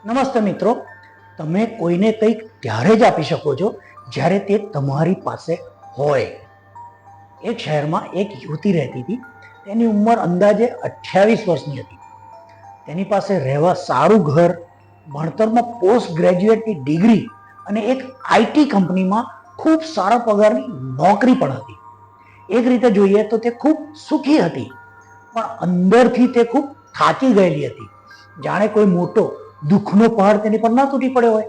નમસ્તે મિત્રો, તમે કોઈને કંઈક ત્યારે જ આપી શકો છો જ્યારે તે તમારી પાસે હોય. એક શહેરમાં એક યુવતી રહેતી હતી. તેની ઉંમર અંદાજે 28 વર્ષની હતી. તેની પાસે રહેવા સારું ઘર, ભણતરમાં પોસ્ટ ગ્રેજ્યુએટની ડિગ્રી અને એક આઈટી કંપનીમાં ખૂબ સારા પગારની નોકરી પણ હતી. એક રીતે જોઈએ તો તે ખૂબ સુખી હતી, પણ અંદરથી તે ખૂબ થાકી ગયેલી હતી. જાણે કોઈ મોટો દુઃખનો પહાડ તેની પર ના તૂટી પડ્યો હોય.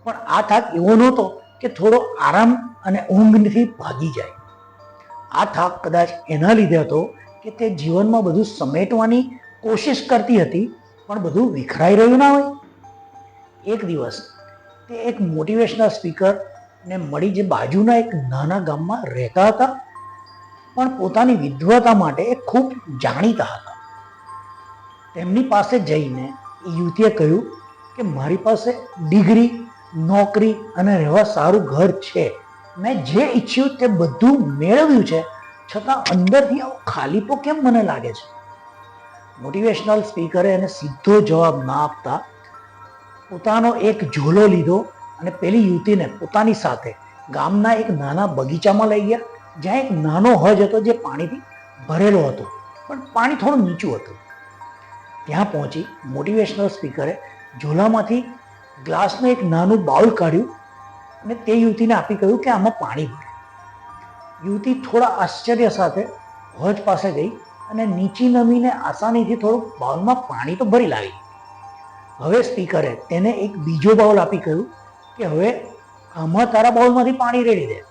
પણ આ થાક એવો નહોતો કે થોડો આરામ અને ઊંઘથી ભાગી જાય. આ થાક કદાચ એના લીધે હતો કે તે જીવનમાં બધું સમેટવાની કોશિશ કરતી હતી, પણ બધું વિખરાઈ રહ્યું ના હોય. એક દિવસ તે એક મોટિવેશનલ સ્પીકરને મળી, જે બાજુના એક નાના ગામમાં રહેતા હતા, પણ પોતાની વિદ્વતા માટે એ ખૂબ જાણીતા હતા. તેમની પાસે જઈને એ યુવતીએ કહ્યું કે મારી પાસે ડિગ્રી, નોકરી અને રહેવા સારું ઘર છે. મેં જે ઈચ્છ્યું તે બધું મેળવ્યું છે, છતાં અંદરથી આવો ખાલીપો કેમ મને લાગે છે? મોટિવેશનલ સ્પીકરે એને સીધો જવાબ ના આપતા પોતાનો એક ઝોલો લીધો અને પેલી યુવતીને પોતાની સાથે ગામના એક નાના બગીચામાં લઈ ગયા, જ્યાં એક નાનો હજ હતો જે પાણીથી ભરેલો હતો, પણ પાણી થોડું નીચું હતું. ત્યાં પહોંચી મોટિવેશનલ સ્પીકરે ઝોલામાંથી ગ્લાસનું એક નાનું બાઉલ કાઢ્યું અને તે યુવતીને આપી કહ્યું કે આમાં પાણી ભરે. યુવતી થોડા આશ્ચર્ય સાથે હજ પાસે ગઈ અને નીચી નમીને આસાનીથી થોડું બાઉલમાં પાણી તો ભરી લાવી. હવે સ્પીકરે તેને એક બીજો બાઉલ આપી કહ્યું કે હવે આમાં તારા બાઉલમાંથી પાણી રેડી દે.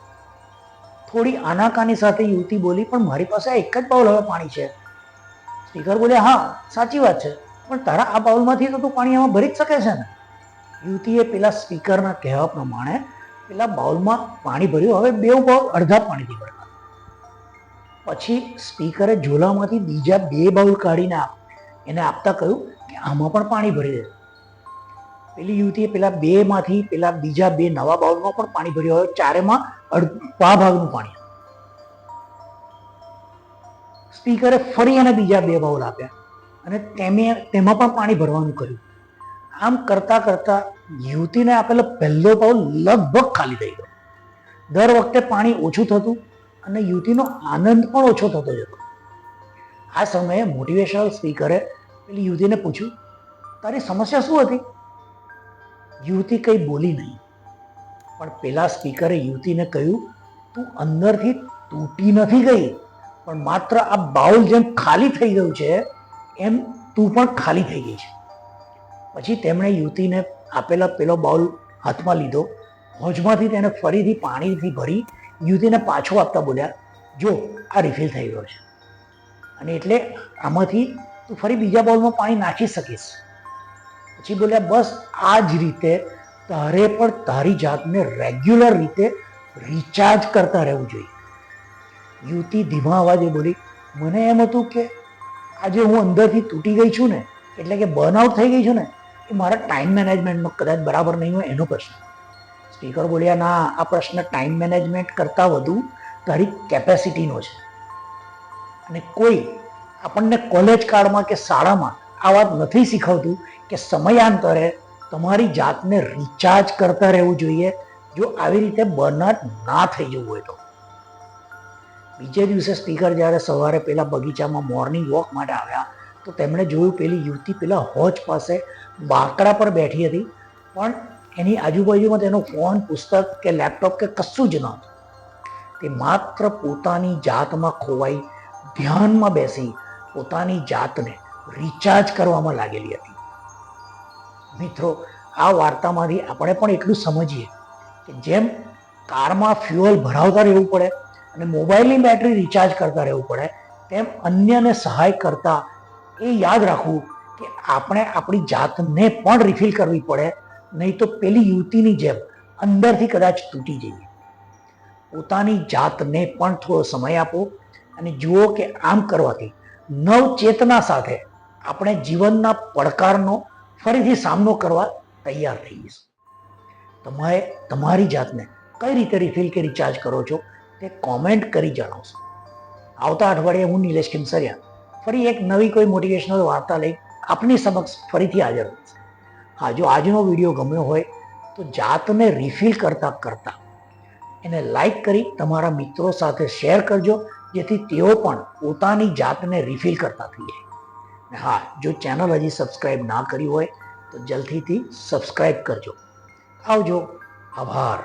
થોડી આનાકાની સાથે યુવતી બોલી, પણ મારી પાસે એક જ બાઉલ હવે પાણી છે. સ્પીકર બોલ્યા, હા સાચી વાત છે, પણ તારા આ બાઉલમાંથી તો તું પાણી આમાં ભરી જ શકે છે ને. યુવતીએ પેલા સ્પીકરના કહેવા પ્રમાણે પેલા બાઉલમાં પાણી ભર્યું. હવે બે બાઉલ અડધા પાણીથી ભરેલા. પછી સ્પીકરે ઝોલામાંથી બીજા બે બાઉલ કાઢીને એને આપતા કહ્યું કે આમાં પણ પાણી ભરી દે. પેલી યુવતીએ પેલા બે માંથી પેલા બીજા બે નવા બાઉલમાં પણ પાણી ભર્યું. હવે ચારેમાં અડધા ભાગનું પાણી. સ્પીકરે ફરી એને બીજા બે બાઉલ આપ્યા અને તેમાં પણ પાણી ભરવાનું કર્યું. આમ કરતા કરતા યુવતીને આપેલો પહેલો બાઉલ લગભગ ખાલી થઈ ગયો. દર વખતે પાણી ઓછું થતું અને યુવતીનો આનંદ પણ ઓછો થતો જતો. આ સમયે મોટિવેશનલ સ્પીકરે પેલી યુવતીને પૂછ્યું, તારી સમસ્યા શું હતી? યુવતી કંઈ બોલી નહીં, પણ પેલા સ્પીકરે યુવતીને કહ્યું, તું અંદરથી તૂટી નથી ગઈ, પણ માત્ર આ બાઉલ જેમ ખાલી થઈ ગયું છે એમ તું પણ ખાલી થઈ ગઈ છે. પછી તેમણે યુવતીને આપેલા પેલો બાઉલ હાથમાં લીધો, હોજમાંથી તેને ફરીથી પાણીથી ભરી યુવતીને પાછો આપતા બોલ્યા, જો આ રિફિલ થઈ ગયો છે, અને એટલે આમાંથી તું ફરી બીજા બાઉલમાં પાણી નાખી શકીશ. પછી બોલ્યા, બસ આ જ રીતે તારે પણ તારી જાતને રેગ્યુલર રીતે રિચાર્જ કરતા રહેવું જોઈએ. યુવતી ધીમા અવાજે બોલી, મને એમ હતું કે આજે હું અંદરથી તૂટી ગઈ છું ને, એટલે કે બર્નઆઉટ થઈ ગઈ છું ને, એ મારા ટાઈમ મેનેજમેન્ટમાં કદાચ બરાબર નહીં હોય એનો પ્રશ્ન. સ્પીકર બોલ્યા, ના, આ પ્રશ્ન ટાઈમ મેનેજમેન્ટ કરતાં વધુ તારી કેપેસિટીનો છે. અને કોઈ આપણને કોલેજ કાળમાં કે શાળામાં આ વાત નથી શીખવતું કે સમયાંતરે તમારી જાતને રિચાર્જ કરતા રહેવું જોઈએ, જો આવી રીતે બર્નઆઉટ ના થઈ જવું હોય તો. બીજે દિવસે સ્પીકર જ્યારે સવારે પેલા બગીચામાં મોર્નિંગ વોક માટે આવ્યા, તો તેમણે જોયું પેલી યુવતી પેલા હોજ પાસે બાકડા પર બેઠી હતી, પણ એની આજુબાજુમાં તેનો ફોન, પુસ્તક કે લેપટોપ કે કશું જ નહોતું. તે માત્ર પોતાની જાતમાં ખોવાઈ ધ્યાનમાં બેસી પોતાની જાતને રિચાર્જ કરવામાં લાગેલી હતી. મિત્રો, આ વાર્તામાંથી આપણે પણ એટલું સમજીએ કે જેમ કારમાં ફ્યુઅલ ભરાવતા રહેવું પડે અને મોબાઈલની બેટરી રિચાર્જ કરતા રહેવું પડે, તેમ અન્યને સહાય કરતા એ યાદ રાખવું કે આપણે આપણી જાતને પણ રિફિલ કરવી પડે, નહીં તો પેલી યુવતીની જેમ અંદરથી કદાચ તૂટી જઈએ. પોતાની જાતને પણ થોડો સમય આપો અને જુઓ કે આમ કરવાથી નવચેતના સાથે આપણે જીવનના પડકારનો ફરીથી સામનો કરવા તૈયાર થઈ જઈશું. તમે તમારી જાતને કઈ રીતે રિફિલ કે રિચાર્જ કરો છો તે કોમેન્ટ કરી જણાવશો. આવતા અઠવાડિયે હું નિલેશ ખીમસરિયા ફરી એક નવી કોઈ મોટિવેશનલ વાર્તા લઈ આપની સમક્ષ ફરીથી હાજર હોઈશ. હા, જો આજનો વિડીયો ગમ્યો હોય તો જાતને રિફિલ કરતા કરતા એને લાઈક કરી તમારા મિત્રો સાથે શેર કરજો, જેથી તેઓ પણ પોતાની જાતને રિફિલ કરતા થઈ જાય. હા, જો ચેનલ હજી સબસ્ક્રાઇબ ના કરી હોય તો જલ્દીથી સબસ્ક્રાઇબ કરજો. આવજો. આભાર.